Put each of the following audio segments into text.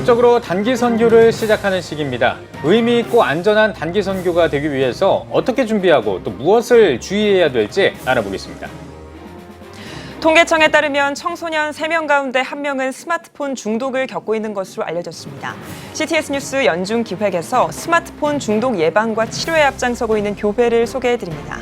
본격적으로 단기 선교를 시작하는 시기입니다. 의미 있고 안전한 단기 선교가 되기 위해서 어떻게 준비하고 또 무엇을 주의해야 될지 알아보겠습니다. 통계청에 따르면 청소년 3명 가운데 1명은 스마트폰 중독을 겪고 있는 것으로 알려졌습니다. CTS 뉴스 연중 기획에서 스마트폰 중독 예방과 치료에 앞장서고 있는 교회를 소개해드립니다.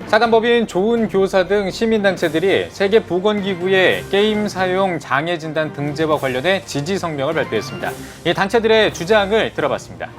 사단법인 좋은 교사 등 시민단체들이 세계보건기구의 게임 사용 장애 진단 등재와 관련해 지지 성명을 발표했습니다. 이 단체들의 주장을 들어봤습니다.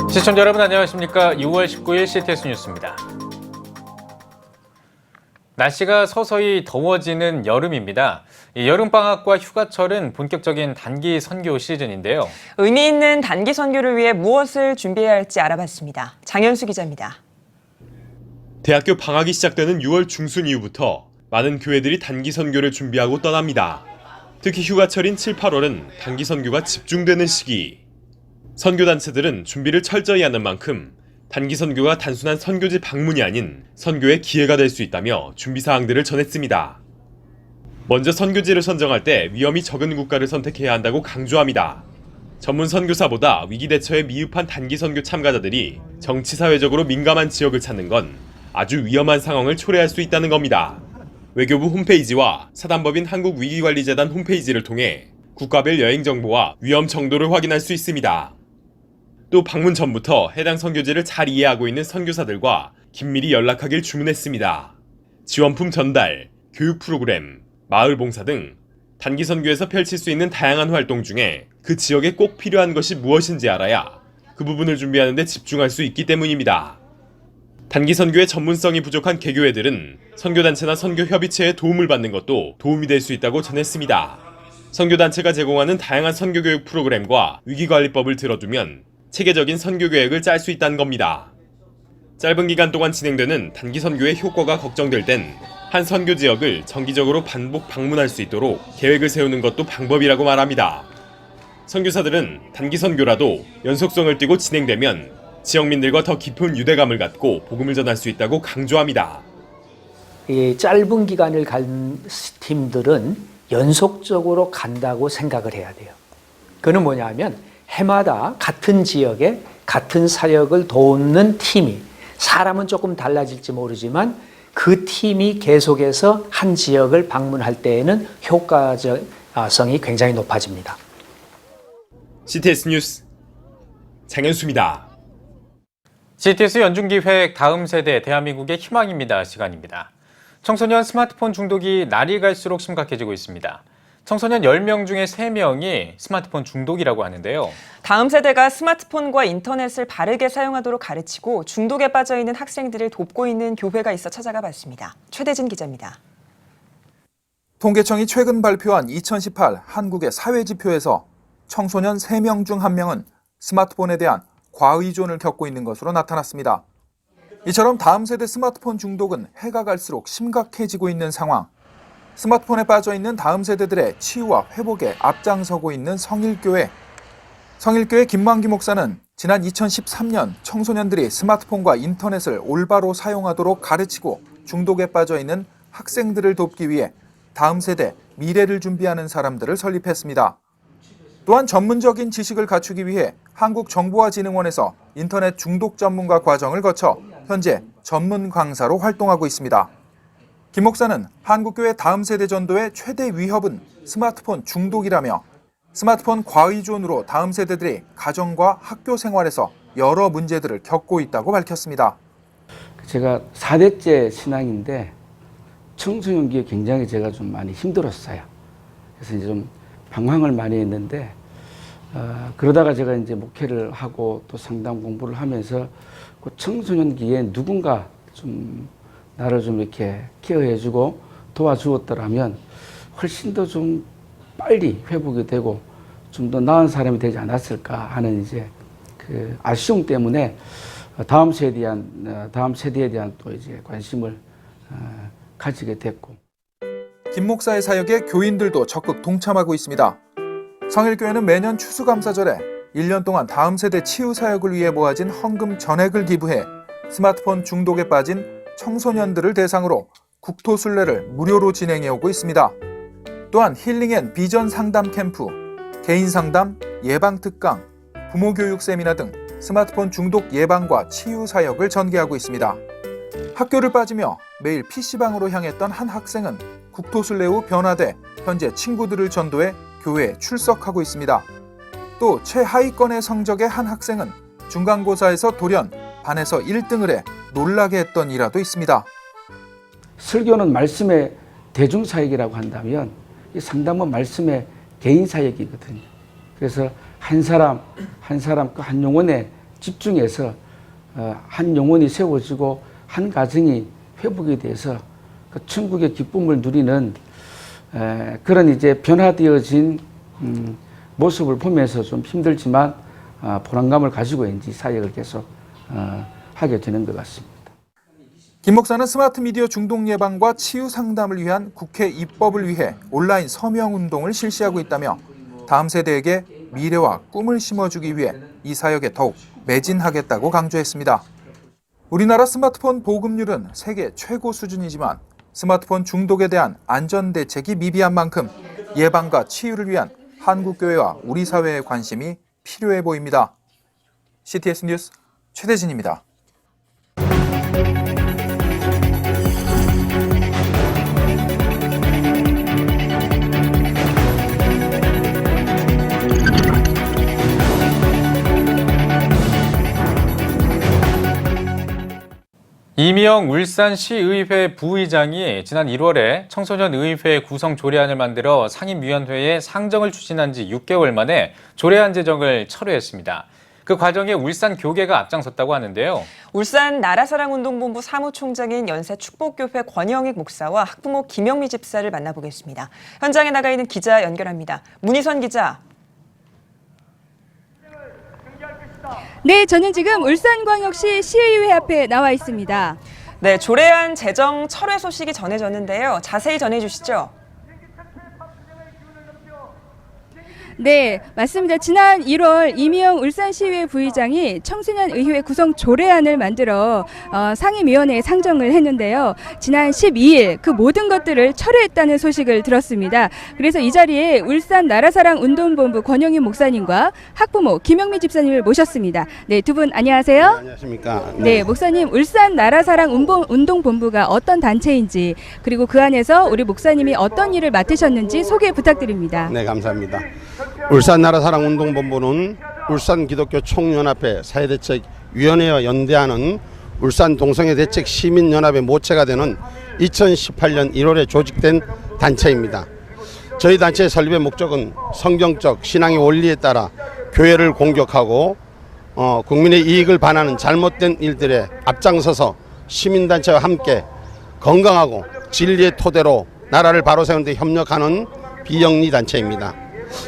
시청자 여러분 안녕하십니까. 6월 19일 CTS 뉴스입니다. 날씨가 서서히 더워지는 여름입니다. 여름방학과 휴가철은 본격적인 단기 선교 시즌인데요. 의미 있는 단기 선교를 위해 무엇을 준비해야 할지 알아봤습니다. 장현수 기자입니다. 대학교 방학이 시작되는 6월 중순 이후부터 많은 교회들이 단기 선교를 준비하고 떠납니다. 특히 휴가철인 7, 8월은 단기 선교가 집중되는 시기. 선교단체들은 준비를 철저히 하는 만큼 단기 선교가 단순한 선교지 방문이 아닌 선교의 기회가 될 수 있다며 준비사항들을 전했습니다. 먼저 선교지를 선정할 때 위험이 적은 국가를 선택해야 한다고 강조합니다. 전문 선교사보다 위기 대처에 미흡한 단기 선교 참가자들이 정치사회적으로 민감한 지역을 찾는 건 아주 위험한 상황을 초래할 수 있다는 겁니다. 외교부 홈페이지와 사단법인 한국위기관리재단 홈페이지를 통해 국가별 여행 정보와 위험 정도를 확인할 수 있습니다. 또 방문 전부터 해당 선교지를 잘 이해하고 있는 선교사들과 긴밀히 연락하길 주문했습니다. 지원품 전달, 교육 프로그램, 마을 봉사 등 단기 선교에서 펼칠 수 있는 다양한 활동 중에 그 지역에 꼭 필요한 것이 무엇인지 알아야 그 부분을 준비하는 데 집중할 수 있기 때문입니다. 단기 선교의 전문성이 부족한 개교회들은 선교단체나 선교협의체의 도움을 받는 것도 도움이 될 수 있다고 전했습니다. 선교단체가 제공하는 다양한 선교교육 프로그램과 위기관리법을 들어두면 체계적인 선교 계획을 짤 수 있다는 겁니다. 짧은 기간 동안 진행되는 단기 선교의 효과가 걱정될 땐 한 선교 지역을 정기적으로 반복 방문할 수 있도록 계획을 세우는 것도 방법이라고 말합니다. 선교사들은 단기 선교라도 연속성을 띠고 진행되면 지역민들과 더 깊은 유대감을 갖고 복음을 전할 수 있다고 강조합니다. 이 짧은 기간을 간 팀들은 연속적으로 간다고 생각을 해야 돼요. 그는 뭐냐 하면 해마다 같은 지역에 같은 사역을 돕는 팀이, 사람은 조금 달라질지 모르지만 그 팀이 계속해서 한 지역을 방문할 때에는 효과성이 굉장히 높아집니다. CTS 뉴스 장현수입니다. CTS 연중기획 다음 세대 대한민국의 희망입니다 시간입니다. 청소년 스마트폰 중독이 날이 갈수록 심각해지고 있습니다. 청소년 10명 중에 3명이 스마트폰 중독이라고 하는데요. 다음 세대가 스마트폰과 인터넷을 바르게 사용하도록 가르치고 중독에 빠져 있는 학생들을 돕고 있는 교회가 있어 찾아가 봤습니다. 최대진 기자입니다. 통계청이 최근 발표한 2018 한국의 사회지표에서 청소년 3명 중 1명은 스마트폰에 대한 과의존을 겪고 있는 것으로 나타났습니다. 이처럼 다음 세대 스마트폰 중독은 해가 갈수록 심각해지고 있는 상황. 스마트폰에 빠져있는 다음 세대들의 치유와 회복에 앞장서고 있는 성일교회. 성일교회 김만기 목사는 지난 2013년 청소년들이 스마트폰과 인터넷을 올바로 사용하도록 가르치고 중독에 빠져있는 학생들을 돕기 위해 다음 세대 미래를 준비하는 사람들을 설립했습니다. 또한 전문적인 지식을 갖추기 위해 한국정보화진흥원에서 인터넷 중독 전문가 과정을 거쳐 현재 전문 강사로 활동하고 있습니다. 김 목사는 한국교회 다음 세대 전도의 최대 위협은 스마트폰 중독이라며 스마트폰 과의존으로 다음 세대들이 가정과 학교 생활에서 여러 문제들을 겪고 있다고 밝혔습니다. 제가 4대째 신앙인데 청소년기에 굉장히 제가 좀 많이 힘들었어요. 그래서 이제 좀 방황을 많이 했는데 그러다가 제가 이제 목회를 하고 또 상담 공부를 하면서 그 청소년기에 누군가 좀 나를 좀 이렇게 케어해주고 도와주었더라면 훨씬 더 좀 빨리 회복이 되고 좀 더 나은 사람이 되지 않았을까 하는 이제 그 아쉬움 때문에 다음 세대에 대한 또 이제 관심을 가지게 됐고. 김 목사의 사역에 교인들도 적극 동참하고 있습니다. 성일교회는 매년 추수감사절에 1년 동안 다음 세대 치유 사역을 위해 모아진 헌금 전액을 기부해 스마트폰 중독에 빠진 청소년들을 대상으로 국토순례를 무료로 진행해 오고 있습니다. 또한 힐링 앤 비전 상담 캠프, 개인 상담, 예방 특강, 부모 교육 세미나 등 스마트폰 중독 예방과 치유 사역을 전개하고 있습니다. 학교를 빠지며 매일 PC방으로 향했던 한 학생은 국토순례 후 변화돼 현재 친구들을 전도해 교회에 출석하고 있습니다. 또 최하위권의 성적의 한 학생은 중간고사에서 돌연 반에서 1등을 해 놀라게 했던 일화도 있습니다. 설교는 말씀의 대중사역이라고 한다면 이 상담은 말씀의 개인사역이거든요. 그래서 한 사람 그 한 영혼에 집중해서 한 영혼이 세워지고 한 가정이 회복이 돼서 그 천국의 기쁨을 누리는 그런 이제 변화되어진 모습을 보면서 좀 힘들지만 보람감을 가지고 이제 사역을 계속 하게 되는 것 같습니다. 김 목사는 스마트 미디어 중독 예방과 치유 상담을 위한 국회 입법을 위해 온라인 서명 운동을 실시하고 있다며 다음 세대에게 미래와 꿈을 심어주기 위해 이 사역에 더욱 매진하겠다고 강조했습니다. 우리나라 스마트폰 보급률은 세계 최고 수준이지만 스마트폰 중독에 대한 안전 대책이 미비한 만큼 예방과 치유를 위한 한국교회와 우리 사회의 관심이 필요해 보입니다. CTS 뉴스 최대진입니다. 이미영 울산시의회 부의장이 지난 1월에 청소년의회 구성 조례안을 만들어 상임위원회에 상정을 추진한 지 6개월 만에 조례안 제정을 철회했습니다. 그 과정에 울산교계가 앞장섰다고 하는데요. 울산 나라사랑운동본부 사무총장인 연세축복교회 권영익 목사와 학부모 김영미 집사를 만나보겠습니다. 현장에 나가 있는 기자 연결합니다. 문희선 기자. 네, 저는 지금 울산광역시 시의회 앞에 나와 있습니다. 네, 조례안 제정 철회 소식이 전해졌는데요. 자세히 전해주시죠. 네, 맞습니다. 지난 1월 이미영 울산시의회 부의장이 청소년의회 구성 조례안을 만들어 상임위원회에 상정을 했는데요. 지난 12일 그 모든 것들을 철회했다는 소식을 들었습니다. 그래서 이 자리에 울산 나라사랑운동본부 권영희 목사님과 학부모 김영미 집사님을 모셨습니다. 네, 두 분 안녕하세요. 네, 안녕하십니까. 네, 목사님, 울산 나라사랑운동본부가 어떤 단체인지 그리고 그 안에서 우리 목사님이 어떤 일을 맡으셨는지 소개 부탁드립니다. 네, 감사합니다. 울산 나라사랑운동본부는 울산 기독교 총연합회 사회대책위원회와 연대하는 울산 동성애 대책 시민연합의 모체가 되는 2018년 1월에 조직된 단체입니다. 저희 단체의 설립의 목적은 성경적 신앙의 원리에 따라 교회를 공격하고 국민의 이익을 반하는 잘못된 일들에 앞장서서 시민단체와 함께 건강하고 진리의 토대로 나라를 바로 세우는 데 협력하는 비영리 단체입니다.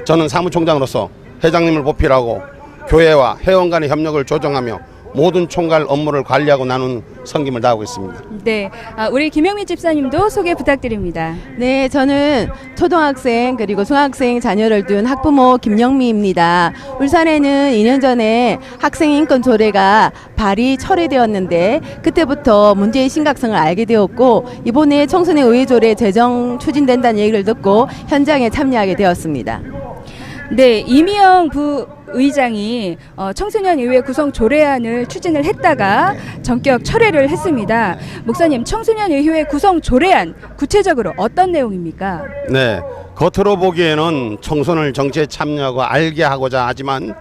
저는 사무총장으로서 회장님을 보필하고 교회와 회원 간의 협력을 조정하며 모든 총괄 업무를 관리하고 나누는 섬김을 다하고 있습니다. 네, 우리 김영미 집사님도 소개 부탁드립니다. 네, 저는 초등학생 그리고 중학생 자녀를 둔 학부모 김영미입니다. 울산에는 2년 전에 학생인권 조례가 발의 철회되었는데 그때부터 문제의 심각성을 알게 되었고 이번에 청소년 의회 조례 제정 추진된다는 얘기를 듣고 현장에 참여하게 되었습니다. 네, 이미영 부의장이 청소년의회 구성 조례안을 추진을 했다가 전격 철회를 했습니다. 목사님, 청소년의회 구성 조례안 구체적으로 어떤 내용입니까? 네, 겉으로 보기에는 청소년을 정치에 참여하고 알게 하고자 하지만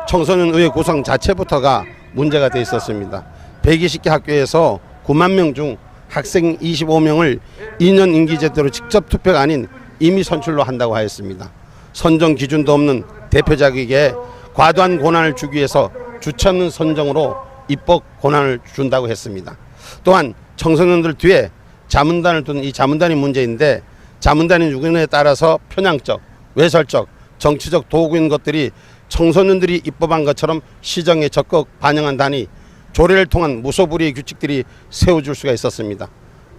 청소년의회 구성 자체부터가 문제가 돼 있었습니다. 120개 학교에서 9만 명 중 학생 25명을 2년 임기제도로 직접 투표가 아닌 임의 선출로 한다고 하였습니다. 선정 기준도 없는 대표자에게 과도한 권한을 주기 위해서 주체 없는 선정으로 입법 권한을 준다고 했습니다. 또한 청소년들 뒤에 자문단을 둔 이 자문단이 문제인데 자문단의 유견에 따라서 편향적, 외설적, 정치적 도구인 것들이 청소년들이 입법한 것처럼 시정에 적극 반영한 단이 조례를 통한 무소불위의 규칙들이 세워질 수가 있었습니다.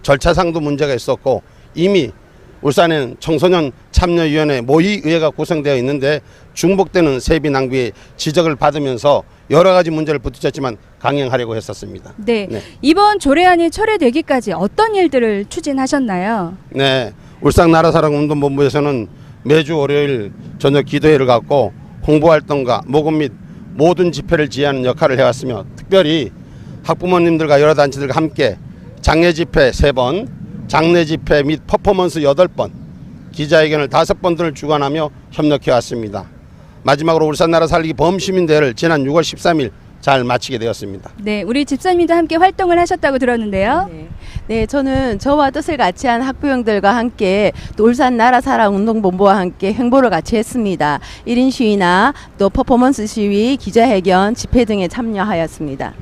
절차상도 문제가 있었고 이미 울산에는 청소년 참여위원회 모의의회가 구성되어 있는데 중복되는 세비 낭비의 지적을 받으면서 여러 가지 문제를 부딪혔지만 강행하려고 했었습니다. 네. 이번 조례안이 철회되기까지 어떤 일들을 추진하셨나요? 네, 울산 나라사랑운동본부에서는 매주 월요일 저녁 기도회를 갖고 홍보활동과 모금 및 모든 집회를 지휘하는 역할을 해왔으며 특별히 학부모님들과 여러 단체들과 함께 장례 집회 3번, 장례 집회 및 퍼포먼스 8번, 기자회견을 5번 등을 주관하며 협력해 왔습니다. 마지막으로 울산 나라 살리기 범시민대회를 지난 6월 13일 잘 마치게 되었습니다. 네, 우리 집사님도 함께 활동을 하셨다고 들었는데요. 네, 저는 저와 뜻을 같이 한 학부형들과 함께 또 울산 나라사랑운동본부와 함께 행보를 같이 했습니다. 1인 시위나 또 퍼포먼스 시위, 기자회견, 집회 등에 참여하였습니다.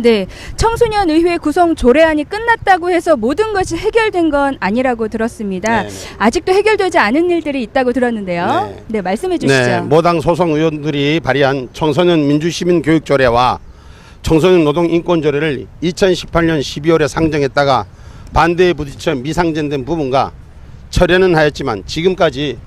네, 청소년 의회 구성 조례안이 끝났다고 해서 모든 것이 해결된 건 아니라고 들었습니다. 네네. 아직도 해결되지 않은 일들이 있다고 들었는데요. 네. 네, 말씀해 주시죠. 네, 모당 소속 의원들이 발의한 청소년 민주시민 교육조례와 청소년 노동인권조례를 2018년 12월에 상정했다가 반대에 부딪혀 미상정된 부분과 철회는 하였지만 지금까지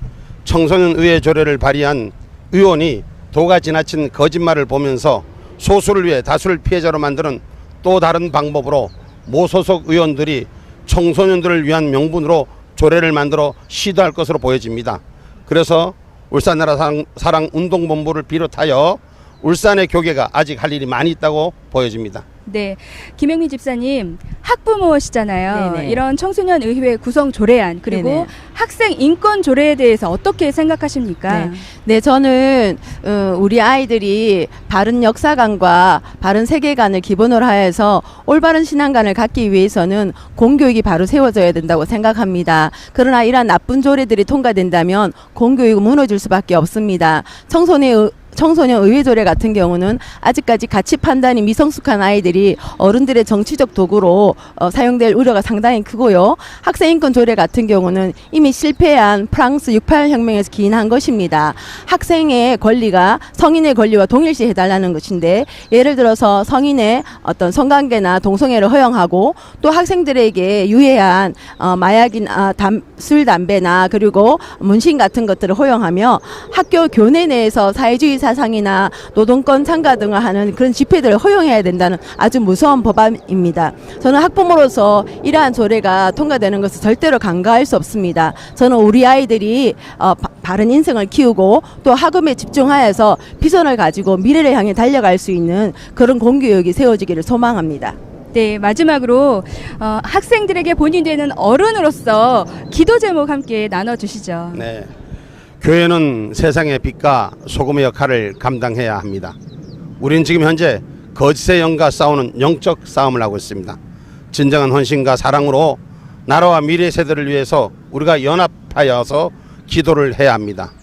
청소년의회 조례를 발의한 의원이 도가 지나친 거짓말을 보면서 소수를 위해 다수를 피해자로 만드는 또 다른 방법으로 모소속 의원들이 청소년들을 위한 명분으로 조례를 만들어 시도할 것으로 보여집니다. 그래서 울산 나라사랑운동본부를 비롯하여 울산의 교계가 아직 할 일이 많이 있다고 보여집니다. 네, 김영민 집사님 학부모시잖아요. 네네. 이런 청소년 의회 구성 조례안 그리고 네네. 학생 인권 조례에 대해서 어떻게 생각하십니까? 네, 저는 우리 아이들이 바른 역사관과 바른 세계관을 기본으로 하여서 올바른 신앙관을 갖기 위해서는 공교육이 바로 세워져야 된다고 생각합니다. 그러나 이러한 나쁜 조례들이 통과된다면 공교육은 무너질 수밖에 없습니다. 청소년 의회조례 같은 경우는 아직까지 가치 판단이 미성숙한 아이들이 어른들의 정치적 도구로 사용될 우려가 상당히 크고요. 학생인권조례 같은 경우는 이미 실패한 프랑스 68혁명에서 기인한 것입니다. 학생의 권리가 성인의 권리와 동일시 해달라는 것인데 예를 들어서 성인의 어떤 성관계나 동성애를 허용하고 또 학생들에게 유해한 마약이나 술, 담배나 그리고 문신 같은 것들을 허용하며 학교 교내 내에서 사회주의 사상이나 노동권 참가 등을 하는 그런 집회들을 허용해야 된다는 아주 무서운 법안입니다. 저는 학부모로서 이러한 조례가 통과되는 것을 절대로 간과할 수 없습니다. 저는 우리 아이들이 바른 인생을 키우고 또 학업에 집중하여서 비전을 가지고 미래를 향해 달려갈 수 있는 그런 공교육이 세워지기를 소망합니다. 네, 마지막으로 학생들에게 본이 되는 어른으로서 기도 제목 함께 나눠주시죠. 네, 교회는 세상의 빛과 소금의 역할을 감당해야 합니다. 우리는 지금 현재 거짓의 영과 싸우는 영적 싸움을 하고 있습니다. 진정한 헌신과 사랑으로 나라와 미래 세대를 위해서 우리가 연합하여서 기도를 해야 합니다.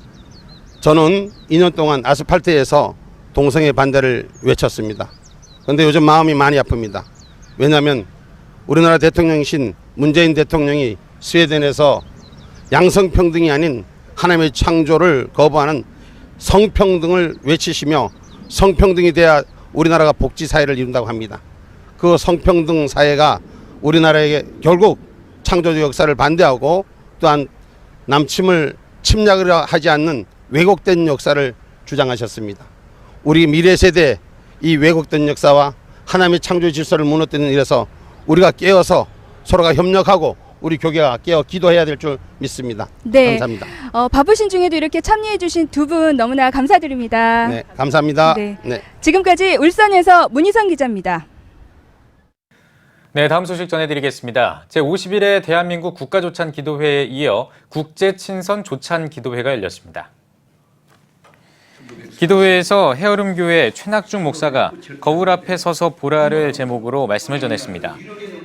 저는 2년 동안 아스팔트에서 동성애 반대를 외쳤습니다. 그런데 요즘 마음이 많이 아픕니다. 왜냐하면 우리나라 대통령이신 문재인 대통령이 스웨덴에서 양성평등이 아닌 하나님의 창조를 거부하는 성평등을 외치시며 성평등이 돼야 우리나라가 복지사회를 이룬다고 합니다. 그 성평등 사회가 우리나라에게 결국 창조적 역사를 반대하고 또한 남침을 침략을 하지 않는 왜곡된 역사를 주장하셨습니다. 우리 미래 세대 이 왜곡된 역사와 하나님의 창조 질서를 무너뜨리는 일에서 우리가 깨어서 서로가 협력하고 우리 교계가 깨어 기도해야 될 줄 믿습니다. 네. 감사합니다. 바쁘신 중에도 이렇게 참여해주신 두 분 너무나 감사드립니다. 네, 감사합니다. 네. 네. 지금까지 울산에서 문희선 기자입니다. 네, 다음 소식 전해드리겠습니다. 제51회 대한민국 국가조찬 기도회에 이어 국제친선 조찬 기도회가 열렸습니다. 기도회에서 해얼음교회 최낙중 목사가 거울 앞에 서서 보라를 제목으로 말씀을 전했습니다.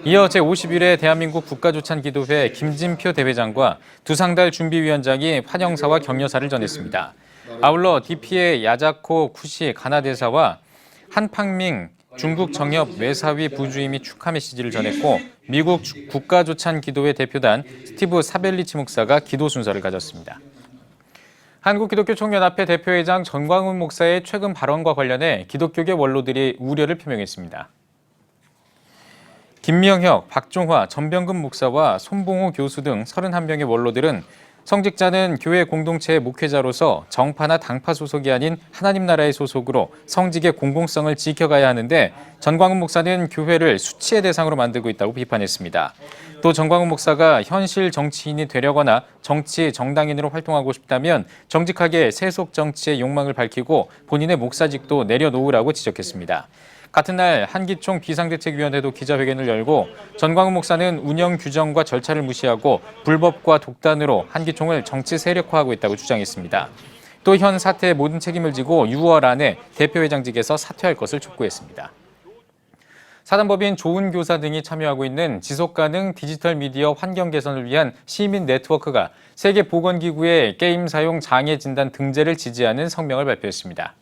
이어 제51회 대한민국 국가조찬 기도회 김진표 대회장과 두상달 준비위원장이 환영사와 격려사를 전했습니다. 아울러 DP의 야자코 쿠시 가나대사와 한팡밍 중국 정협 외사위 부주임이 축하 메시지를 전했고 미국 국가조찬 기도회 대표단 스티브 사벨리치 목사가 기도 순서를 가졌습니다. 한국기독교총연합회 대표회장 전광훈 목사의 최근 발언과 관련해 기독교계 원로들이 우려를 표명했습니다. 김명혁, 박종화, 전병근 목사와 손봉호 교수 등 31명의 원로들은 성직자는 교회 공동체의 목회자로서 정파나 당파 소속이 아닌 하나님 나라의 소속으로 성직의 공공성을 지켜가야 하는데 전광훈 목사는 교회를 수치의 대상으로 만들고 있다고 비판했습니다. 또 전광훈 목사가 현실 정치인이 되려거나 정치 정당인으로 활동하고 싶다면 정직하게 세속 정치의 욕망을 밝히고 본인의 목사직도 내려놓으라고 지적했습니다. 같은 날 한기총 비상대책위원회도 기자회견을 열고 전광훈 목사는 운영 규정과 절차를 무시하고 불법과 독단으로 한기총을 정치 세력화하고 있다고 주장했습니다. 또 현 사태의 모든 책임을 지고 6월 안에 대표회장직에서 사퇴할 것을 촉구했습니다. 사단법인 좋은교사 등이 참여하고 있는 지속가능 디지털 미디어 환경 개선을 위한 시민 네트워크가 세계보건기구의 게임 사용 장애 진단 등재를 지지하는 성명을 발표했습니다.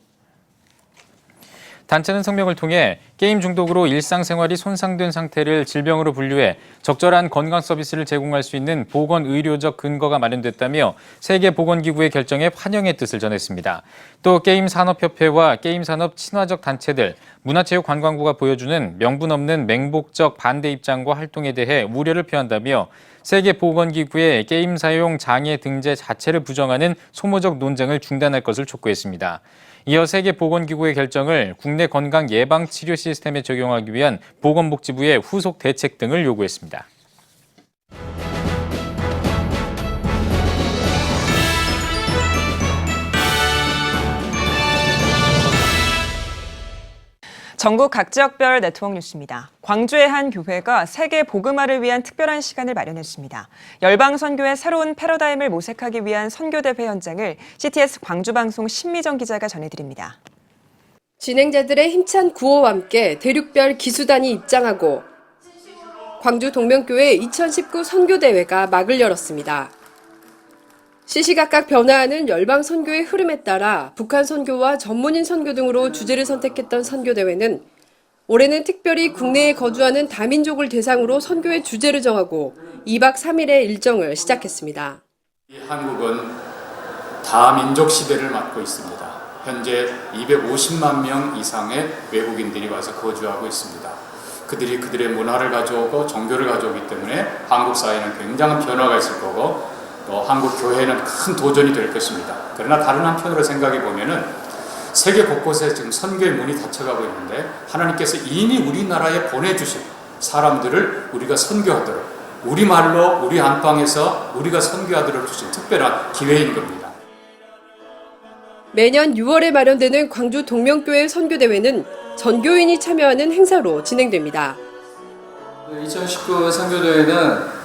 단체는 성명을 통해 게임 중독으로 일상생활이 손상된 상태를 질병으로 분류해 적절한 건강 서비스를 제공할 수 있는 보건의료적 근거가 마련됐다며 세계보건기구의 결정에 환영의 뜻을 전했습니다. 또 게임산업협회와 게임산업 친화적 단체들, 문화체육관광부가 보여주는 명분 없는 맹목적 반대 입장과 활동에 대해 우려를 표한다며 세계보건기구의 게임 사용 장애 등재 자체를 부정하는 소모적 논쟁을 중단할 것을 촉구했습니다. 이어 세계보건기구의 결정을 국내 건강 예방 치료 시스템에 적용하기 위한 보건복지부의 후속 대책 등을 요구했습니다. 전국 각 지역별 네트워크 뉴스입니다. 광주의 한 교회가 세계 복음화를 위한 특별한 시간을 마련했습니다. 열방 선교의 새로운 패러다임을 모색하기 위한 선교대회 현장을 CTS 광주방송 신미정 기자가 전해드립니다. 진행자들의 힘찬 구호와 함께 대륙별 기수단이 입장하고 광주 동명교회 2019 선교대회가 막을 열었습니다. 시시각각 변화하는 열방 선교의 흐름에 따라 북한 선교와 전문인 선교 등으로 주제를 선택했던 선교대회는 올해는 특별히 국내에 거주하는 다민족을 대상으로 선교의 주제를 정하고 2박 3일의 일정을 시작했습니다. 한국은 다민족 시대를 맞고 있습니다. 현재 250만 명 이상의 외국인들이 와서 거주하고 있습니다. 그들이 그들의 문화를 가져오고 종교를 가져오기 때문에 한국 사회는 굉장한 변화가 있을 거고 또 한국 교회는 큰 도전이 될 것입니다. 그러나 다른 한편으로 생각해 보면은 세계 곳곳에 지금 선교의 문이 닫혀가고 있는데 하나님께서 이미 우리나라에 보내주신 사람들을 우리가 선교하도록 우리말로 우리 안방에서 우리가 선교하도록 주신 특별한 기회인 겁니다. 매년 6월에 마련되는 광주 동명교회 선교대회는 전교인이 참여하는 행사로 진행됩니다. 2019 선교대회는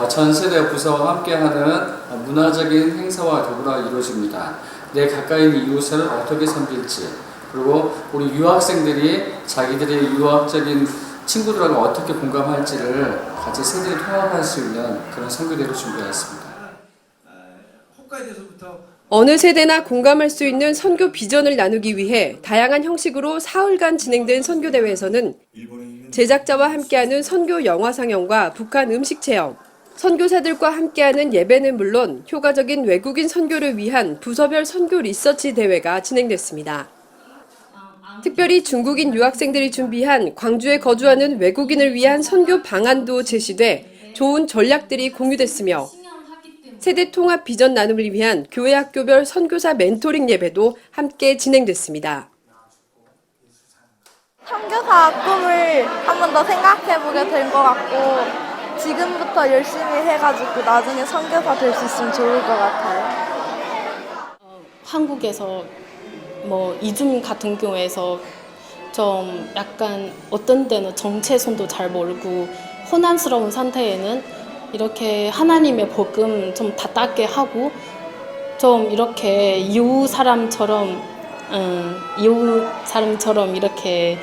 전 세대 부서와 함께하는 문화적인 행사와 더불어 이루어집니다. 내 가까이 있는 이웃을 어떻게 섬길지, 그리고 우리 유학생들이 자기들의 유학적인 친구들하고 어떻게 공감할지를 같이 세대를 통합할 수 있는 그런 선교대회를 준비했습니다. 어느 세대나 공감할 수 있는 선교 비전을 나누기 위해 다양한 형식으로 사흘간 진행된 선교대회에서는 제작자와 함께하는 선교 영화 상영과 북한 음식 체험, 선교사들과 함께하는 예배는 물론 효과적인 외국인 선교를 위한 부서별 선교 리서치 대회가 진행됐습니다. 특별히 중국인 유학생들이 준비한 광주에 거주하는 외국인을 위한 선교 방안도 제시돼 좋은 전략들이 공유됐으며 세대 통합 비전 나눔을 위한 교회 학교별 선교사 멘토링 예배도 함께 진행됐습니다. 선교사 꿈을 한 번 더 생각해보게 된 것 같고 지금부터 열심히 해가지고 나중에 선교사 될 수 있으면 좋을 것 같아요. 한국에서 이중 같은 경우에서 좀 약간 어떤 때는 정체성도 잘 모르고 혼란스러운 상태에는 이렇게 하나님의 복음 좀 다답게 하고 좀 이렇게 이웃 사람처럼 이렇게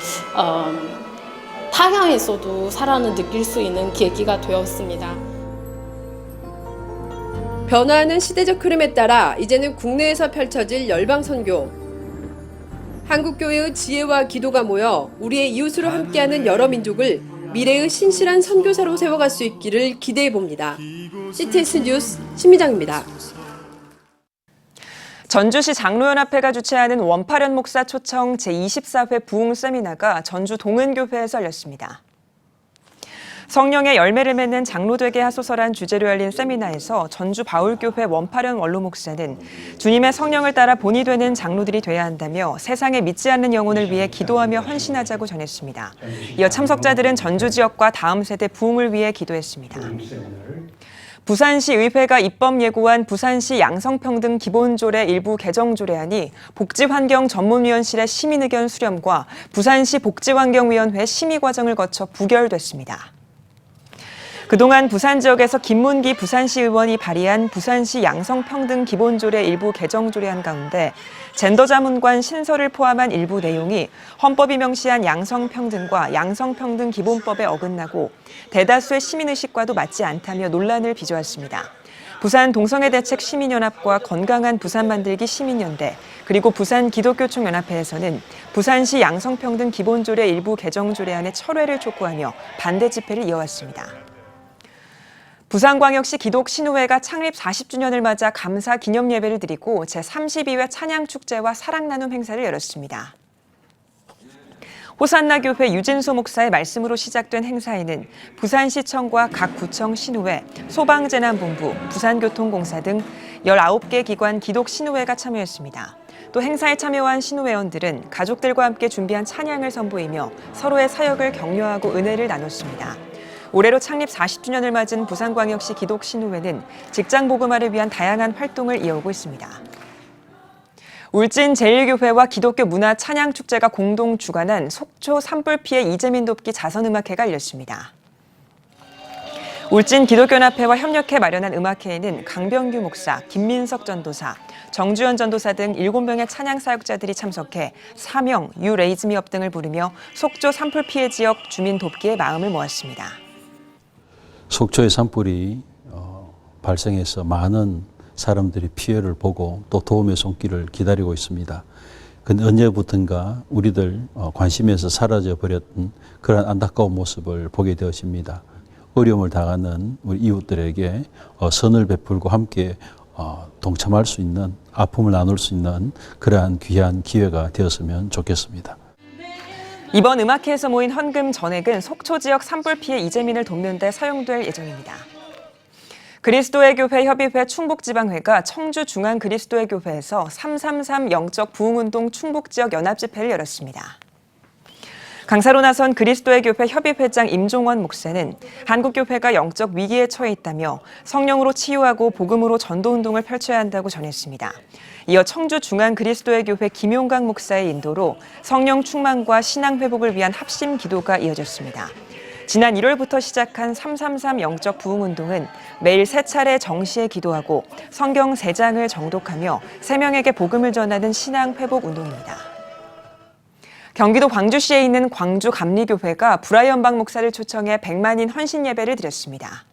타향에서도 사랑을 느낄 수 있는 계기가 되었습니다. 변화하는 시대적 흐름에 따라 이제는 국내에서 펼쳐질 열방 선교. 한국교회의 지혜와 기도가 모여 우리의 이웃으로 함께하는 여러 민족을 미래의 신실한 선교사로 세워갈 수 있기를 기대해 봅니다. CTS 뉴스 신미정입니다. 전주시 장로연합회가 주최하는 원파련 목사 초청 제24회 부흥 세미나가 전주 동은교회에서 열렸습니다. 성령의 열매를 맺는 장로되게 하소서란 주제로 열린 세미나에서 전주 바울교회 원파련 원로 목사는 주님의 성령을 따라 본이 되는 장로들이 돼야 한다며 세상에 믿지 않는 영혼을 위해 기도하며 헌신하자고 전했습니다. 이어 참석자들은 전주 지역과 다음 세대 부흥을 위해 기도했습니다. 부산시 의회가 입법 예고한 부산시 양성평등 기본조례 일부 개정 조례안이 복지환경전문위원실의 시민의견 수렴과 부산시 복지환경위원회 심의 과정을 거쳐 부결됐습니다. 그동안 부산 지역에서 김문기 부산시 의원이 발의한 부산시 양성평등 기본조례 일부 개정 조례안 가운데 젠더자문관 신설을 포함한 일부 내용이 헌법이 명시한 양성평등과 양성평등 기본법에 어긋나고 대다수의 시민의식과도 맞지 않다며 논란을 빚어왔습니다. 부산 동성애대책 시민연합과 건강한 부산 만들기 시민연대 그리고 부산 기독교총연합회에서는 부산시 양성평등 기본조례 일부 개정 조례안의 철회를 촉구하며 반대 집회를 이어왔습니다. 부산광역시 기독신우회가 창립 40주년을 맞아 감사 기념 예배를 드리고 제32회 찬양축제와 사랑나눔 행사를 열었습니다. 호산나교회 유진소 목사의 말씀으로 시작된 행사에는 부산시청과 각 구청 신우회, 소방재난본부, 부산교통공사 등 19개 기관 기독신우회가 참여했습니다. 또 행사에 참여한 신우회원들은 가족들과 함께 준비한 찬양을 선보이며 서로의 사역을 격려하고 은혜를 나눴습니다. 올해로 창립 40주년을 맞은 부산광역시 기독신우회는 직장 복음화를 위한 다양한 활동을 이어오고 있습니다. 울진제일교회와 기독교 문화 찬양축제가 공동 주관한 속초 산불 피해 이재민 돕기 자선음악회가 열렸습니다. 울진 기독교연합회와 협력해 마련한 음악회에는 강병규 목사, 김민석 전도사, 정주현 전도사 등 7명의 찬양 사역자들이 참석해 사명, You Raise Me Up 등을 부르며 속초 산불 피해 지역 주민 돕기에 마음을 모았습니다. 속초의 산불이 발생해서 많은 사람들이 피해를 보고 또 도움의 손길을 기다리고 있습니다. 근데 언제부턴가 우리들 관심에서 사라져 버렸던 그런 안타까운 모습을 보게 되었습니다. 어려움을 당하는 우리 이웃들에게 선을 베풀고 함께 동참할 수 있는, 아픔을 나눌 수 있는 그러한 귀한 기회가 되었으면 좋겠습니다. 이번 음악회에서 모인 헌금 전액은 속초 지역 산불 피해 이재민을 돕는 데 사용될 예정입니다. 그리스도의 교회 협의회 충북지방회가 청주 중앙그리스도의 교회에서 333 영적 부흥운동 충북지역 연합집회를 열었습니다. 강사로 나선 그리스도의 교회 협의회장 임종원 목사는 한국교회가 영적 위기에 처해 있다며 성령으로 치유하고 복음으로 전도운동을 펼쳐야 한다고 전했습니다. 이어 청주 중앙그리스도의 교회 김용강 목사의 인도로 성령 충만과 신앙 회복을 위한 합심 기도가 이어졌습니다. 지난 1월부터 시작한 333 영적 부흥운동은 매일 3차례 정시에 기도하고 성경 3장을 정독하며 3명에게 복음을 전하는 신앙 회복 운동입니다. 경기도 광주시에 있는 광주 감리교회가 불화연방 목사를 초청해 100만인 헌신 예배를 드렸습니다.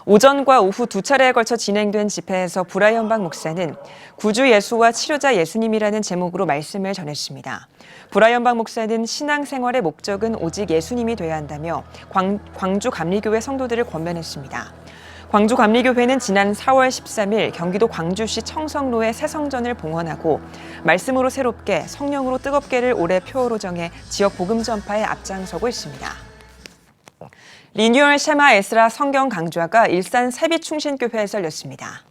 오전과 오후 2차례에 걸쳐 진행된 집회에서 불화연방 목사는 구주 예수와 치료자 예수님이라는 제목으로 말씀을 전했습니다. 불화연방 목사는 신앙생활의 목적은 오직 예수님이 돼야 한다며 광주 감리교회 성도들을 권면했습니다. 광주 감리교회는 지난 4월 13일 경기도 광주시 청성로의 새성전을 봉헌하고 말씀으로 새롭게 성령으로 뜨겁게를 올해 표어로 정해 지역 복음 전파에 앞장서고 있습니다. 리뉴얼 셰마 에스라 성경 강좌가 일산 세빛충신교회에서 열렸습니다.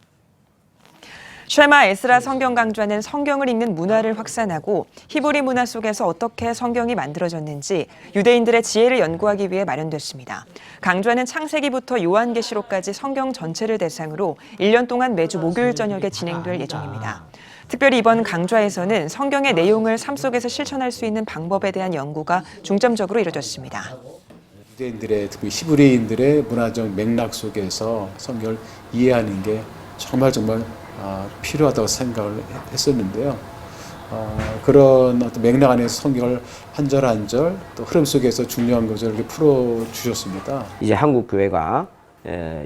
셰마 에스라 성경 강좌는 성경을 읽는 문화를 확산하고 히브리 문화 속에서 어떻게 성경이 만들어졌는지 유대인들의 지혜를 연구하기 위해 마련됐습니다. 강좌는 창세기부터 요한계시록까지 성경 전체를 대상으로 1년 동안 매주 목요일 저녁에 진행될 예정입니다. 특별히 이번 강좌에서는 성경의 내용을 삶 속에서 실천할 수 있는 방법에 대한 연구가 중점적으로 이루어졌습니다. 유대인들의 특히 히브리인들의 문화적 맥락 속에서 성경을 이해하는 게 정말 필요하다고 생각을 했었는데요. 그런 어떤 맥락 안에서 성경을 한 절 한 절 또 흐름 속에서 중요한 것을 이렇게 풀어 주셨습니다. 이제 한국 교회가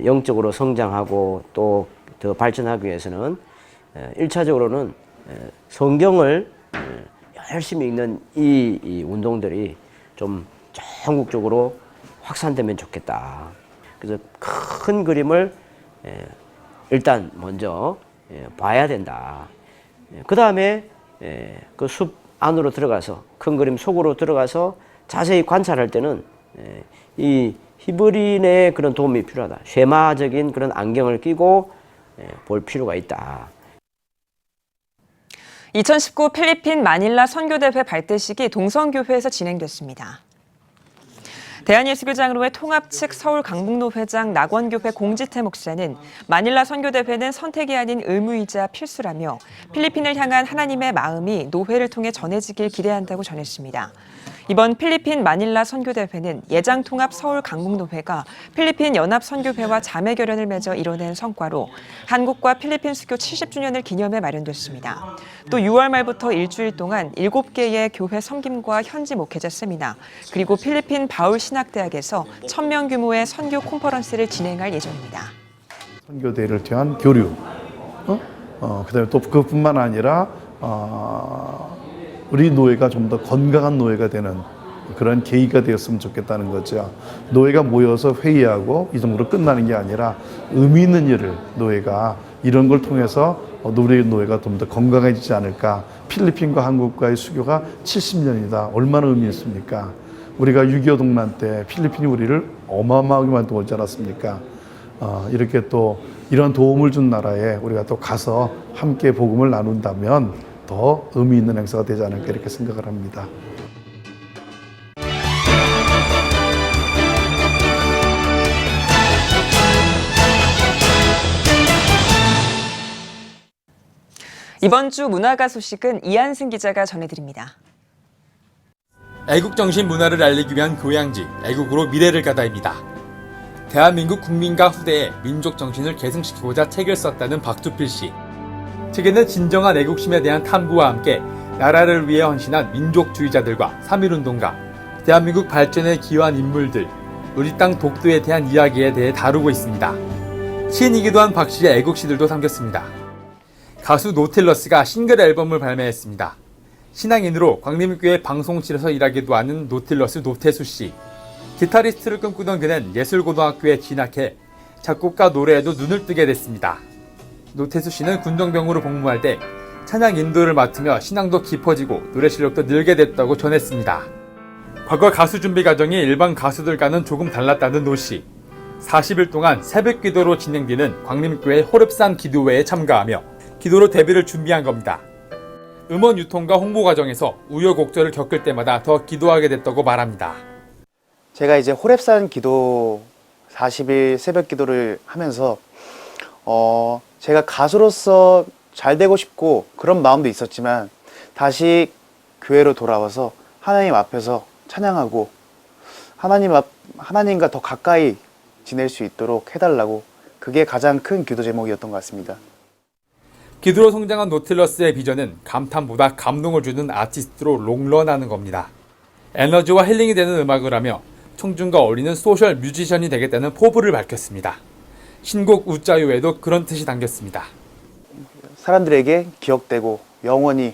영적으로 성장하고 또 더 발전하기 위해서는 1차적으로는 성경을 열심히 읽는 이 운동들이 좀 전국적으로 확산되면 좋겠다. 그래서 큰 그림을 일단 먼저 봐야 된다. 그 다음에 그 숲 안으로 들어가서 큰 그림 속으로 들어가서 자세히 관찰할 때는 이 히브린의 그런 도움이 필요하다. 쉐마적인 그런 안경을 끼고 볼 필요가 있다. 2019 필리핀 마닐라 선교대회 발대식이 동성교회에서 진행됐습니다. 대한예수교장으로의 통합 측 서울 강북로 회장 낙원교회 공지태 목사는 마닐라 선교대회는 선택이 아닌 의무이자 필수라며 필리핀을 향한 하나님의 마음이 노회를 통해 전해지길 기대한다고 전했습니다. 이번 필리핀 마닐라 선교대회는 예장통합 서울 강북노회가 필리핀 연합선교회와 자매결연을 맺어 이뤄낸 성과로 한국과 필리핀 수교 70주년을 기념해 마련됐습니다. 또 6월 말부터 일주일 동안 7개의 교회 섬김과 현지 목회자 세미나, 그리고 필리핀 바울신학대학에서 1000명 규모의 선교 콘퍼런스를 진행할 예정입니다. 선교대회를 통한 교류, 그다음에 또 그뿐만 아니라 우리 노예가 좀 더 건강한 노예가 되는 그런 계기가 되었으면 좋겠다는 거죠. 노예가 모여서 회의하고 이 정도로 끝나는 게 아니라 의미 있는 일을 노예가 이런 걸 통해서 우리 노예가 좀 더 건강해지지 않을까. 필리핀과 한국과의 수교가 70년이다. 얼마나 의미 있습니까? 우리가 6.25 동란 때 필리핀이 우리를 어마어마하게 만들어오지 않았습니까? 이렇게 또 이런 도움을 준 나라에 우리가 또 가서 함께 복음을 나눈다면 더 의미 있는 행사가 되지 않을까 이렇게 생각을 합니다. 이번 주 문화가 소식은 이한승 기자가 전해드립니다. 애국정신 문화를 알리기 위한 교양지, 애국으로 미래를 가다입니다. 대한민국 국민과 후대에 민족정신을 계승시키고자 책을 썼다는 박두필 씨. 책에는 진정한 애국심에 대한 탐구와 함께 나라를 위해 헌신한 민족주의자들과 3.1운동가, 대한민국 발전에 기여한 인물들, 우리 땅 독도에 대한 이야기에 대해 다루고 있습니다. 시인이기도 한 박 씨의 애국시들도 담겼습니다. 가수 노틸러스가 싱글 앨범을 발매했습니다. 신앙인으로 광림교회 방송실에서 일하기도 하는 노틸러스 노태수 씨. 기타리스트를 꿈꾸던 그는 예술고등학교에 진학해 작곡가 노래에도 눈을 뜨게 됐습니다. 노태수 씨는 군정병으로 복무할 때 찬양 인도를 맡으며 신앙도 깊어지고 노래 실력도 늘게 됐다고 전했습니다. 과거 가수 준비 과정이 일반 가수들과는 조금 달랐다는 노 씨. 40일 동안 새벽 기도로 진행되는 광림교회 호릅산 기도회에 참가하며 기도로 데뷔를 준비한 겁니다. 음원 유통과 홍보 과정에서 우여곡절을 겪을 때마다 더 기도하게 됐다고 말합니다. 제가 이제 호렙산 기도 40일 새벽 기도를 하면서 제가 가수로서 잘 되고 싶고 그런 마음도 있었지만 다시 교회로 돌아와서 하나님 앞에서 찬양하고 하나님과 더 가까이 지낼 수 있도록 해달라고, 그게 가장 큰 기도 제목이었던 것 같습니다. 기도로 성장한 노틸러스의 비전은 감탄보다 감동을 주는 아티스트로 롱런하는 겁니다. 에너지와 힐링이 되는 음악을 하며 청중과 어울리는 소셜 뮤지션이 되겠다는 포부를 밝혔습니다. 신곡 우짜요에도 그런 뜻이 담겼습니다. 사람들에게 기억되고 영원히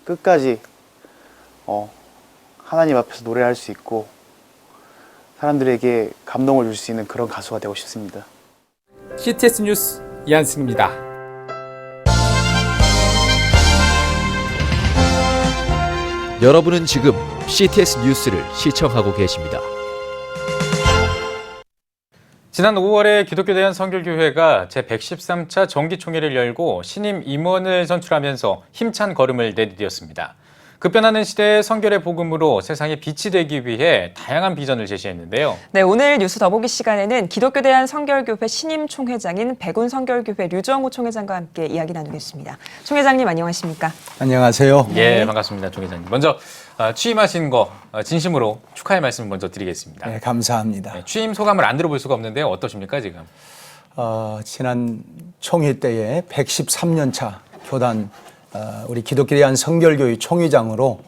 끝까지 하나님 앞에서 노래할 수 있고 사람들에게 감동을 줄 수 있는 그런 가수가 되고 싶습니다. CTS 뉴스 이한승입니다. 여러분은 지금 CTS 뉴스를 시청하고 계십니다. 지난 5월에 기독교 대한선결교회가 제113차 정기총회를 열고 신임 임원을 선출하면서 힘찬 걸음을 내디뎠습니다. 급변하는 시대의 선결의 복음으로 세상에 빛이 되기 위해 다양한 비전을 제시했는데요. 네, 오늘 뉴스 더보기 시간에는 기독교 대한선결교회 신임 총회장인 백운 선결교회 류정우 총회장과 함께 이야기 나누겠습니다. 총회장님 안녕하십니까? 안녕하세요. 예, 반갑습니다. 총회장님. 먼저 취임하신 거 진심으로 축하의 말씀을 먼저 드리겠습니다. 네, 감사합니다. 네, 취임 소감을 안 들어볼 수가 없는데요. 어떠십니까 지금? 지난 총회 때에 113년 차 교단 우리 기독교 대한선결교회 총회장으로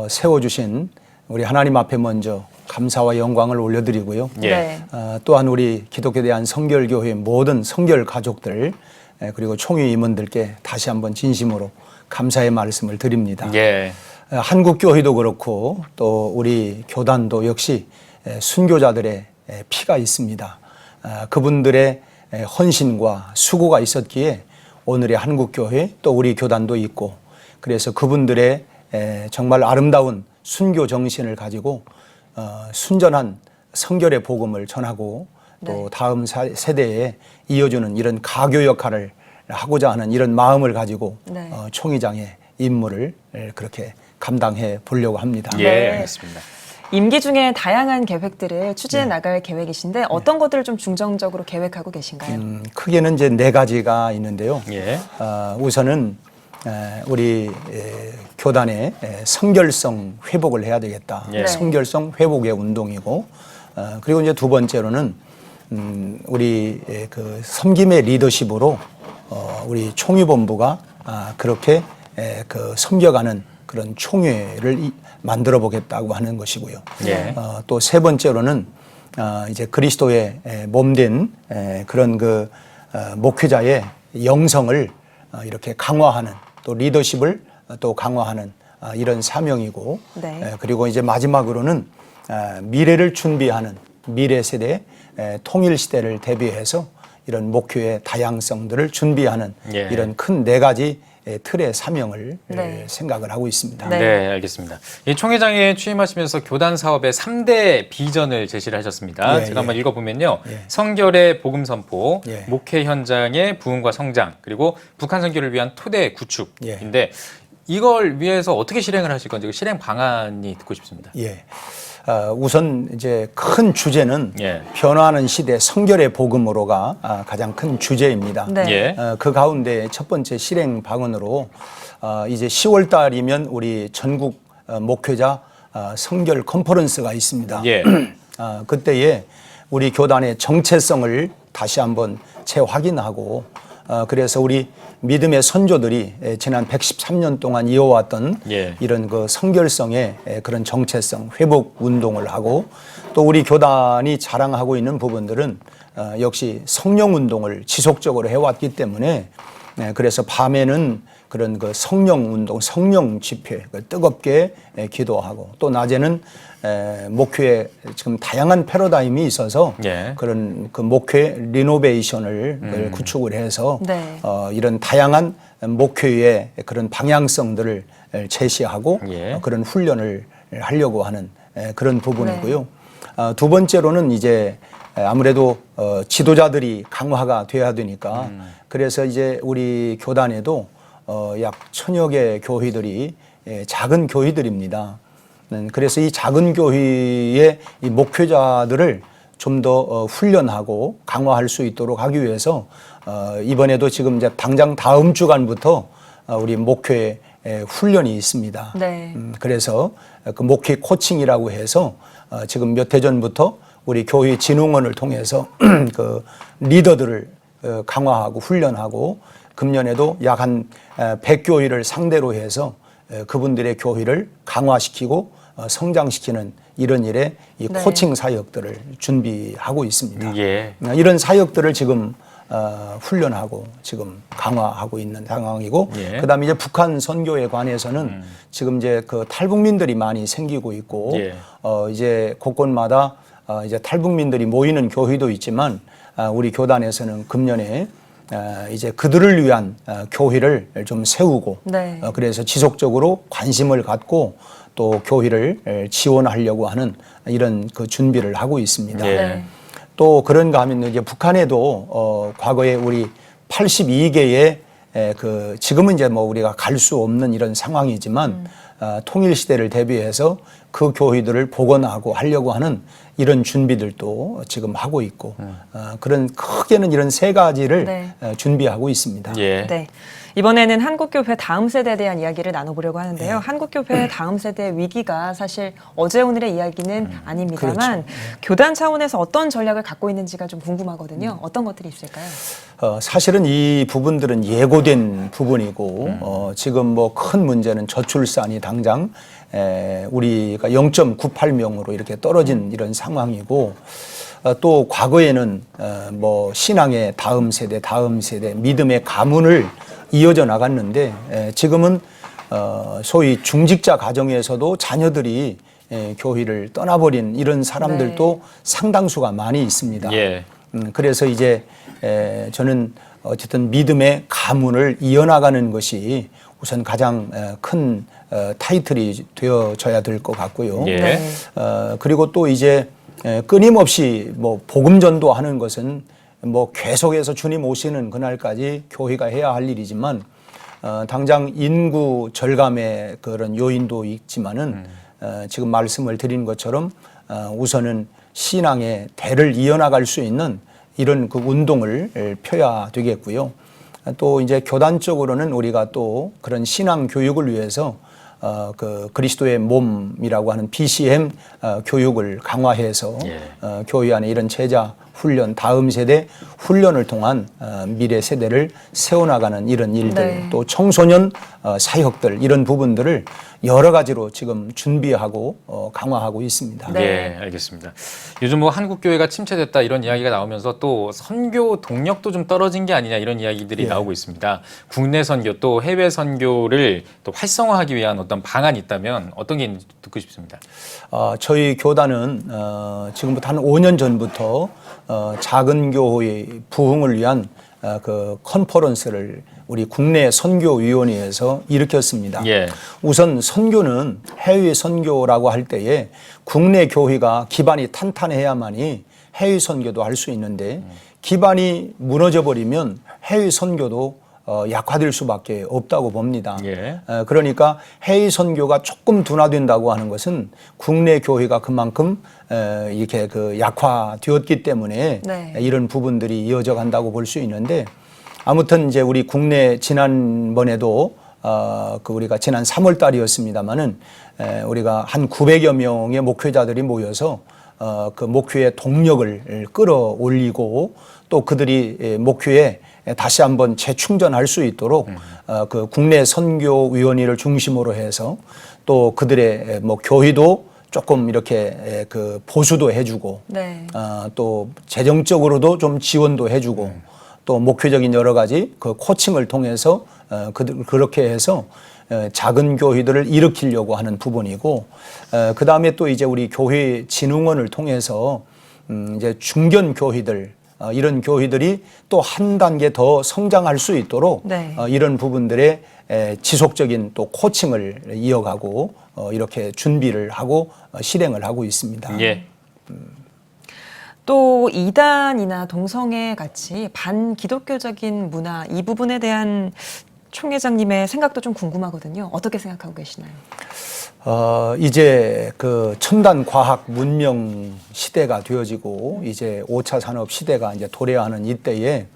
세워주신 우리 하나님 앞에 먼저 감사와 영광을 올려드리고요. 예. 또한 우리 기독교 대한선결교회 모든 선결 가족들 그리고 총회 임원들께 다시 한번 진심으로 감사의 말씀을 드립니다. 예. 한국교회도 그렇고 또 우리 교단도 역시 순교자들의 피가 있습니다. 그분들의 헌신과 수고가 있었기에 오늘의 한국교회 또 우리 교단도 있고 그래서 그분들의 정말 아름다운 순교 정신을 가지고 순전한 성결의 복음을 전하고 또 다음 세대에 이어주는 이런 가교 역할을 하고자 하는 이런 마음을 가지고 총회장의 임무를 그렇게 감당해 보려고 합니다. 예, 알겠습니다. 임기 중에 다양한 계획들을 추진해 나갈 계획이신데 어떤 것들을 좀 중점적으로 계획하고 계신가요? 크게는 이제 4가지가 있는데요. 우선은 우리 교단의 성결성 회복을 해야 되겠다. 성결성 회복의 운동이고 그리고 이제 두 번째로는 우리 그 섬김의 리더십으로 우리 총회본부가 그렇게 그 섬겨가는 그런 총회를 만들어 보겠다고 하는 것이고요. 또 세 번째로는 이제 그리스도의 몸된 그런 그 목회자의 영성을 이렇게 강화하는 또 리더십을 또 강화하는 이런 사명이고 그리고 이제 마지막으로는 미래를 준비하는 미래 세대 통일 시대를 대비해서 이런 목회의 다양성들을 준비하는 이런 큰 4가지 틀의 사명을 생각을 하고 있습니다. 네, 알겠습니다. 이 총회장에 취임하시면서 교단 사업의 3대 비전을 제시를 하셨습니다. 제가 한번 읽어보면요. 성결의 복음 선포, 목회 현장의 부흥과 성장, 그리고 북한 선교를 위한 토대 구축인데 이걸 위해서 어떻게 실행을 하실 건지 그 실행 방안이 듣고 싶습니다. 우선 이제 큰 주제는 변화하는 시대 성결의 복음으로가 가장 큰 주제입니다. 그 가운데 첫 번째 실행 방안으로 이제 10월 달이면 우리 전국 목회자 성결 컨퍼런스가 있습니다. 그때에 우리 교단의 정체성을 다시 한번 재확인하고 그래서 우리 믿음의 선조들이 지난 113년 동안 이어왔던 이런 그 성결성의 그런 정체성 회복 운동을 하고 또 우리 교단이 자랑하고 있는 부분들은 역시 성령 운동을 지속적으로 해왔기 때문에 그래서 밤에는 그런 그 성령 운동, 성령 집회 뜨겁게 기도하고 또 낮에는 목회에 지금 다양한 패러다임이 있어서 그런 그 목회 리노베이션을 구축을 해서 이런 다양한 목회의 그런 방향성들을 제시하고 그런 훈련을 하려고 하는 그런 부분이고요. 두 번째로는 이제 아무래도 지도자들이 강화가 돼야 되니까 그래서 이제 우리 교단에도 약 1000여 개 교회들이 작은 교회들입니다. 그래서 이 작은 교회의 이 목회자들을 좀 더 훈련하고 강화할 수 있도록 하기 위해서 이번에도 지금 이제 당장 다음 주간부터 우리 목회 훈련이 있습니다. 그래서 그 목회 코칭이라고 해서 지금 몇 해 전부터 우리 교회 진흥원을 통해서 그 리더들을 강화하고 훈련하고 금년에도 약 한 100교회를 상대로 해서 그분들의 교회를 강화시키고 성장시키는 이런 일에 이 코칭 사역들을 준비하고 있습니다. 이런 사역들을 지금 훈련하고 지금 강화하고 있는 상황이고 그다음에 이제 북한 선교에 관해서는 지금 이제 그 탈북민들이 많이 생기고 있고 이제 곳곳마다 이제 탈북민들이 모이는 교회도 있지만 우리 교단에서는 금년에 이제 그들을 위한 교회를 좀 세우고 그래서 지속적으로 관심을 갖고 또 교회를 지원하려고 하는 이런 그 준비를 하고 있습니다. 또 그런가 하면 이제 북한에도 과거에 우리 82개의 그 지금은 이제 뭐 우리가 갈 수 없는 이런 상황이지만 통일 시대를 대비해서 그 교회들을 복원하고 하려고 하는 이런 준비들도 지금 하고 있고 그런 크게는 이런 3가지를 준비하고 있습니다. 이번에는 한국교회 다음 세대에 대한 이야기를 나눠보려고 하는데요. 한국교회 다음 세대 위기가 사실 어제 오늘의 이야기는 아닙니다만 교단 차원에서 어떤 전략을 갖고 있는지가 좀 궁금하거든요. 어떤 것들이 있을까요? 사실은 이 부분들은 예고된 부분이고 지금 뭐 큰 문제는 저출산이 당장 우리가 0.98명으로 이렇게 떨어진 이런 상황이고 또 과거에는 뭐 신앙의 다음 세대 믿음의 가문을 이어져 나갔는데 지금은 소위 중직자 가정에서도 자녀들이 교회를 떠나버린 이런 사람들도 상당수가 많이 있습니다. 그래서 이제 저는 어쨌든 믿음의 가문을 이어나가는 것이 우선 가장 큰 타이틀이 되어져야 될 것 같고요. 예. 그리고 또 이제 끊임없이 뭐 복음 전도하는 것은 뭐 계속해서 주님 오시는 그날까지 교회가 해야 할 일이지만 당장 인구 절감의 그런 요인도 있지만은 지금 말씀을 드린 것처럼 우선은 신앙의 대를 이어나갈 수 있는 이런 그 운동을 펴야 되겠고요. 또 이제 교단적으로는 우리가 또 그런 신앙 교육을 위해서 그 그리스도의 몸이라고 하는 BCM 교육을 강화해서 교회 안에 이런 제자 훈련, 다음 세대 훈련을 통한 미래 세대를 세워나가는 이런 일들, 또 청소년 사역들 이런 부분들을 여러 가지로 지금 준비하고 강화하고 있습니다. 네, 알겠습니다. 요즘 뭐 한국 교회가 침체됐다 이런 이야기가 나오면서 또 선교 동력도 좀 떨어진 게 아니냐 이런 이야기들이 나오고 있습니다. 국내 선교 또 해외 선교를 또 활성화하기 위한 어떤 방안이 있다면 어떤 게 있는지 듣고 싶습니다. 저희 교단은 지금부터 한 5년 전부터 작은 교회 부흥을 위한 그 컨퍼런스를 우리 국내 선교위원회에서 일으켰습니다. 우선 선교는 해외 선교라고 할 때에 국내 교회가 기반이 탄탄해야만이 해외 선교도 할 수 있는데 기반이 무너져 버리면 해외 선교도 약화될 수밖에 없다고 봅니다. 그러니까 해외 선교가 조금 둔화된다고 하는 것은 국내 교회가 그만큼 이렇게 그 약화되었기 때문에 이런 부분들이 이어져 간다고 볼 수 있는데 아무튼 이제 우리 국내 지난번에도 그 우리가 지난 3월 달이었습니다만은 우리가 한 900여 명의 목회자들이 모여서 그 목회의 동력을 끌어올리고 또 그들이 목회에 다시 한번 재충전할 수 있도록 그 국내 선교위원회를 중심으로 해서 또 그들의 뭐 교회도 조금 이렇게 그 보수도 해주고 또 재정적으로도 좀 지원도 해주고 또 목회적인 여러 가지 그 코칭을 통해서 그렇게 해서 작은 교회들을 일으키려고 하는 부분이고 그 다음에 또 이제 우리 교회 진흥원을 통해서 이제 중견 교회들 이런 교회들이 또 한 단계 더 성장할 수 있도록 이런 부분들의 지속적인 또 코칭을 이어가고 이렇게 준비를 하고 실행을 하고 있습니다. 또 이단이나 동성애 같이 반기독교적인 문화 이 부분에 대한 총 회장님의 생각도 좀 궁금하거든요. 어떻게 생각하고 계시나요? 이제 그 첨단 과학 문명 시대가 되어지고 이제 5차 산업 시대가 이제 도래하는 이때에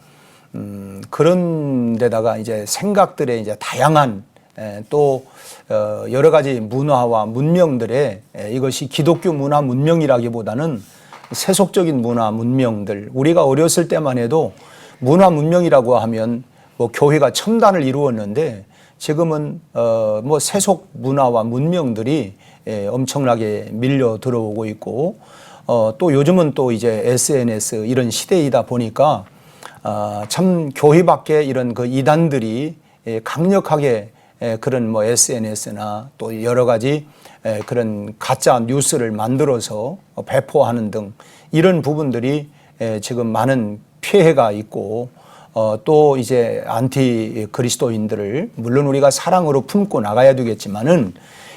그런 데다가 이제 생각들의 이제 다양한 또 여러 가지 문화와 문명들의 이것이 기독교 문화 문명이라기보다는 세속적인 문화 문명들 우리가 어렸을 때만 해도 문화 문명이라고 하면 뭐 교회가 첨단을 이루었는데 지금은 뭐 세속 문화와 문명들이 엄청나게 밀려 들어오고 있고 또 요즘은 또 이제 SNS 이런 시대이다 보니까 참 교회 밖에 이런 그 이단들이 강력하게 그런 뭐 SNS나 또 여러 가지 그런 가짜 뉴스를 만들어서 배포하는 등 이런 부분들이 지금 많은 피해가 있고 또 이제 안티 그리스도인들을 물론 우리가 사랑으로 품고 나가야 되겠지만은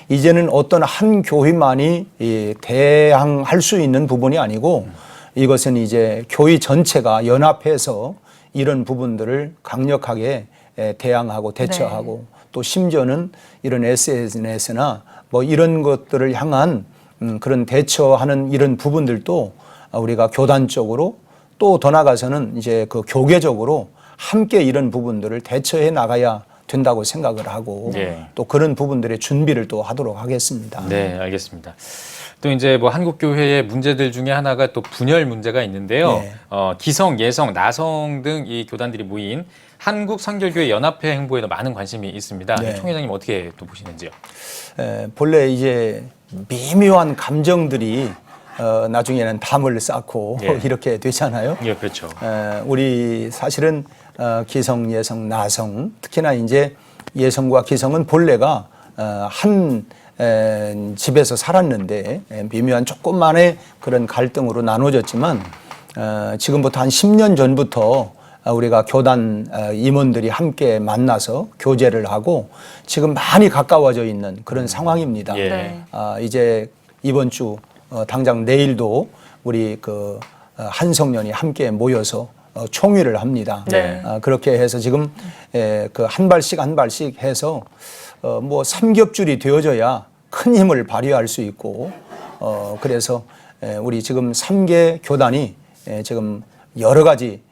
이제는 어떤 한 교회만이 대항할 수 있는 부분이 아니고 이것은 이제 교회 전체가 연합해서 이런 부분들을 강력하게 대항하고 대처하고 또 심지어는 이런 SNS나 뭐 이런 것들을 향한 그런 대처하는 이런 부분들도 우리가 교단적으로 또 더 나가서는 이제 그 교계적으로 함께 이런 부분들을 대처해 나가야 된다고 생각을 하고 또 그런 부분들의 준비를 또 하도록 하겠습니다. 네, 알겠습니다. 또 이제 뭐 한국 교회의 문제들 중에 하나가 또 분열 문제가 있는데요. 기성, 예성, 나성 등 이 교단들이 모인 한국 선결교회 연합회 행보에도 많은 관심이 있습니다. 총 회장님 어떻게 또 보시는지요? 본래 이제 미묘한 감정들이 나중에는 담을 쌓고 이렇게 되잖아요. 그렇죠. 우리 사실은 기성, 예성, 나성 특히나 이제 예성과 기성은 본래가 한 집에서 살았는데 미묘한 조금만의 그런 갈등으로 나눠졌지만 지금부터 한 10년 전부터 우리가 교단 임원들이 함께 만나서 교제를 하고 지금 많이 가까워져 있는 그런 상황입니다. 이제 이번 주 당장 내일도 우리 그 한성년이 함께 모여서 총회를 합니다. 그렇게 해서 지금 그 한 발씩 해서 뭐 삼겹줄이 되어져야 큰 힘을 발휘할 수 있고 그래서 우리 지금 3개 교단이 지금 여러 가지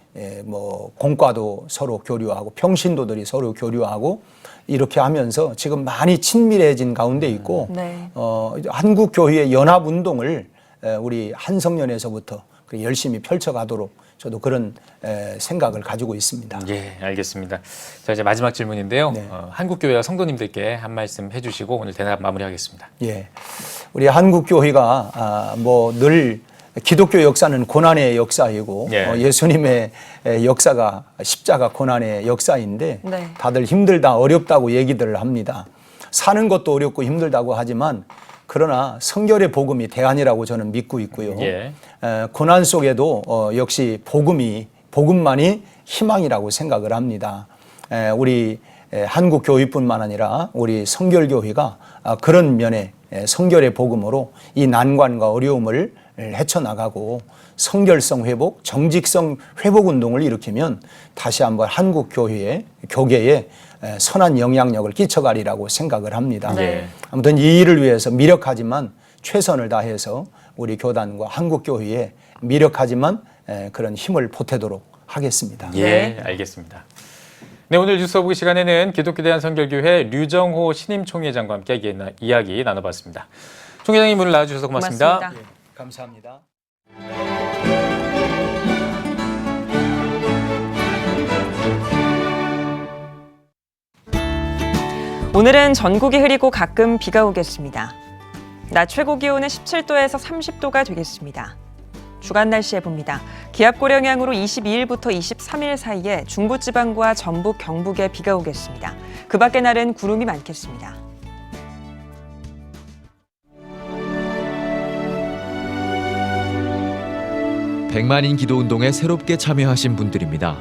뭐 공과도 서로 교류하고 평신도들이 서로 교류하고 이렇게 하면서 지금 많이 친밀해진 가운데 있고 한국교회의 연합운동을 우리 한성년에서부터 열심히 펼쳐가도록 저도 그런 생각을 가지고 있습니다. 예, 알겠습니다. 자, 이제 마지막 질문인데요. 한국교회와 성도님들께 한 말씀 해주시고 오늘 대답 마무리하겠습니다. 예, 우리 한국교회가 뭐 늘 기독교 역사는 고난의 역사이고 예수님의 역사가 십자가 고난의 역사인데 다들 힘들다 어렵다고 얘기들을 합니다. 사는 것도 어렵고 힘들다고 하지만 그러나 성결의 복음이 대안이라고 저는 믿고 있고요. 고난 속에도 역시 복음만이 희망이라고 생각을 합니다. 우리 한국 교회뿐만 아니라 우리 성결교회가 그런 면에 성결의 복음으로 이 난관과 어려움을 헤쳐나가고 성결성 회복, 정직성 회복 운동을 일으키면 다시 한번 한국 교계에 선한 영향력을 끼쳐가리라고 생각을 합니다. 아무튼 이 일을 위해서 미력하지만 최선을 다해서 우리 교단과 한국 교회에 미력하지만 그런 힘을 보태도록 하겠습니다. 예, 알겠습니다. 네, 오늘 뉴스 어보기 시간에는 기독교대한성결교회 류정호 신임 총회장과 함께 이야기 나눠봤습니다. 총회장님 오늘 나와주셔서 고맙습니다. 예, 감사합니다. 오늘은 전국이 흐리고 가끔 비가 오겠습니다. 낮 최고 기온은 17도에서 30도가 되겠습니다. 주간 날씨에 봅니다. 기압골 영향으로 22일부터 23일 사이에 중부지방과 전북, 경북에 비가 오겠습니다. 그 밖의 날은 구름이 많겠습니다. 백만인 기도운동에 새롭게 참여하신 분들입니다.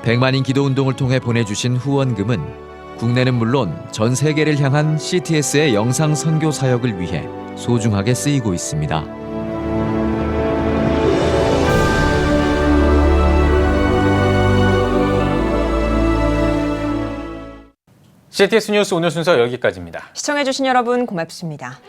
백만인 기도운동을 통해 보내주신 후원금은 국내는 물론 전 세계를 향한 CTS의 영상 선교 사역을 위해 소중하게 쓰이고 있습니다. CTS 뉴스 오늘 순서 여기까지입니다. 시청해주신 여러분 고맙습니다.